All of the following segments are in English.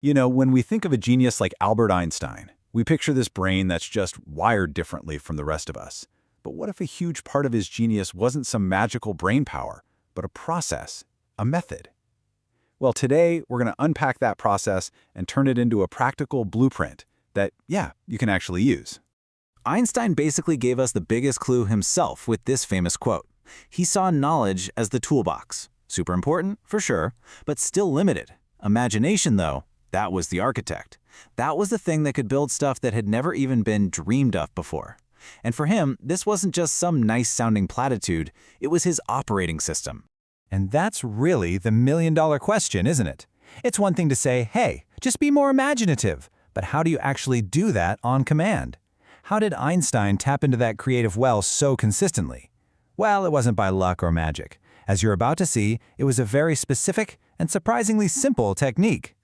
You know, when we think of a genius like Albert Einstein, we picture this brain that's just wired differently from the rest of us. But what if a huge part of his genius wasn't some magical brain power, but a process, a method? Well, today we're going to unpack that process and turn it into a practical blueprint that, yeah, you can actually use. Einstein basically gave us the biggest clue himself with this famous quote. He saw knowledge as the toolbox. Super important, for sure, but still limited. Imagination, though, that was the architect. That was the thing that could build stuff that had never even been dreamed of before. And for him, this wasn't just some nice-sounding platitude, it was his operating system. And that's really the million-dollar question, isn't it? It's one thing to say, hey, just be more imaginative. But how do you actually do that on command? How did Einstein tap into that creative well so consistently? Well, it wasn't by luck or magic. As you're about to see, it was a very specific and surprisingly simple technique.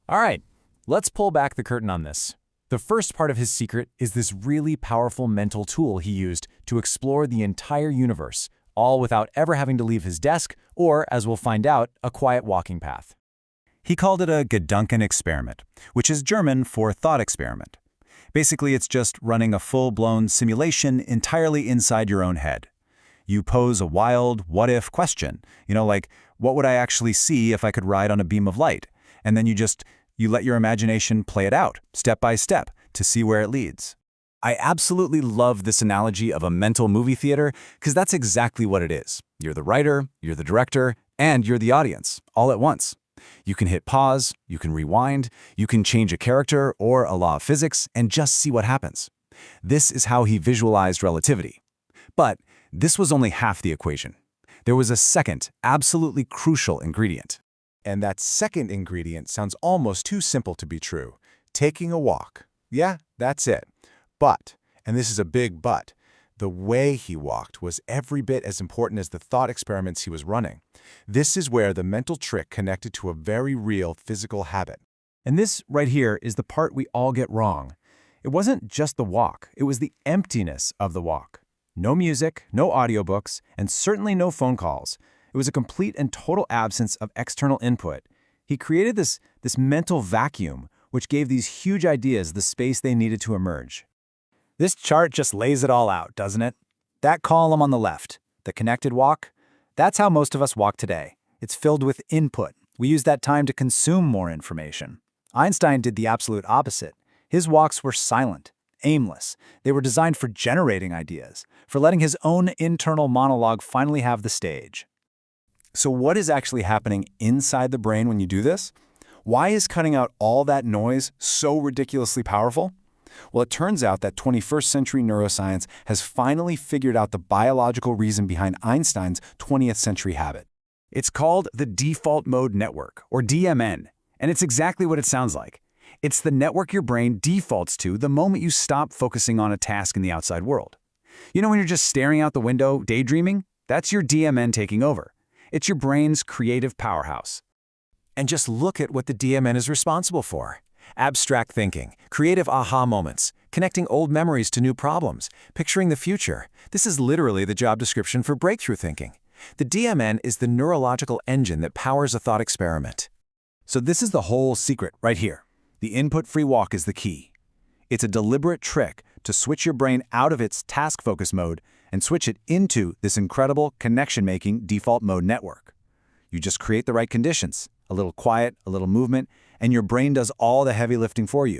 All right, let's pull back the curtain on this. The first part of his secret is this really powerful mental tool he used to explore the entire universe, all without ever having to leave his desk or, as we'll find out, a quiet walking path. He called it a Gedanken experiment, which is German for thought experiment. Basically, it's just running a full-blown simulation entirely inside your own head. You pose a wild, what-if question, like, what would I actually see if I could ride on a beam of light? And then you let your imagination play it out, step by step, to see where it leads. I absolutely love this analogy of a mental movie theater because that's exactly what it is. You're the writer, you're the director, and you're the audience, all at once. You can hit pause, you can rewind, you can change a character or a law of physics and just see what happens. This is how he visualized relativity. But this was only half the equation. There was a second, absolutely crucial ingredient. And that second ingredient sounds almost too simple to be true. Taking a walk. Yeah, that's it. But, and this is a big but, the way he walked was every bit as important as the thought experiments he was running. This is where the mental trick connected to a very real physical habit. And this right here is the part we all get wrong. It wasn't just the walk, it was the emptiness of the walk. No music, no audiobooks, and certainly no phone calls. It was a complete and total absence of external input. He created this mental vacuum, which gave these huge ideas the space they needed to emerge. This chart just lays it all out, doesn't it? That column on the left, the connected walk, that's how most of us walk today. It's filled with input. We use that time to consume more information. Einstein did the absolute opposite. His walks were silent, aimless. They were designed for generating ideas, for letting his own internal monologue finally have the stage. So what is actually happening inside the brain when you do this? Why is cutting out all that noise so ridiculously powerful? Well, it turns out that 21st century neuroscience has finally figured out the biological reason behind Einstein's 20th century habit. It's called the default mode network, or DMN, and it's exactly what it sounds like. It's the network your brain defaults to the moment you stop focusing on a task in the outside world. You know when you're just staring out the window, daydreaming? That's your DMN taking over. It's your brain's creative powerhouse. And just look at what the DMN is responsible for. Abstract thinking, creative aha moments, connecting old memories to new problems, picturing the future. This is literally the job description for breakthrough thinking. The DMN is the neurological engine that powers a thought experiment. So this is the whole secret right here. The input-free walk is the key. It's a deliberate trick to switch your brain out of its task-focus mode and switch it into this incredible connection-making default mode network. You just create the right conditions, a little quiet, a little movement, and your brain does all the heavy lifting for you.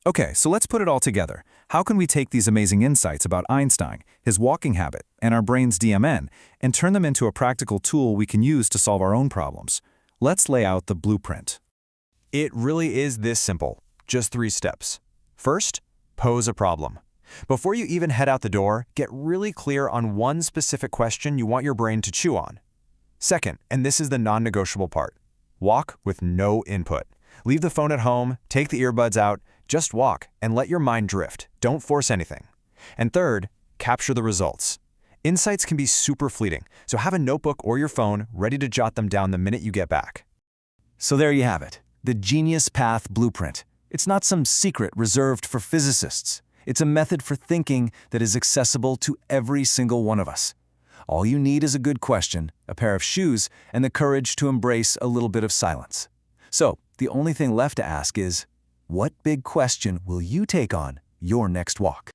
Okay, so let's put it all together. How can we take these amazing insights about Einstein, his walking habit, and our brain's DMN, and turn them into a practical tool we can use to solve our own problems? Let's lay out the blueprint. It really is this simple, just 3 steps. First, pose a problem. Before you even head out the door, get really clear on one specific question you want your brain to chew on. Second, and this is the non-negotiable part, walk with no input. Leave the phone at home, take the earbuds out, just walk and let your mind drift. Don't force anything. And third, capture the results. Insights can be super fleeting, so have a notebook or your phone ready to jot them down the minute you get back. So there you have it, the Genius Path Blueprint. It's not some secret reserved for physicists. It's a method for thinking that is accessible to every single one of us. All you need is a good question, a pair of shoes, and the courage to embrace a little bit of silence. So, The only thing left to ask is, what big question will you take on your next walk?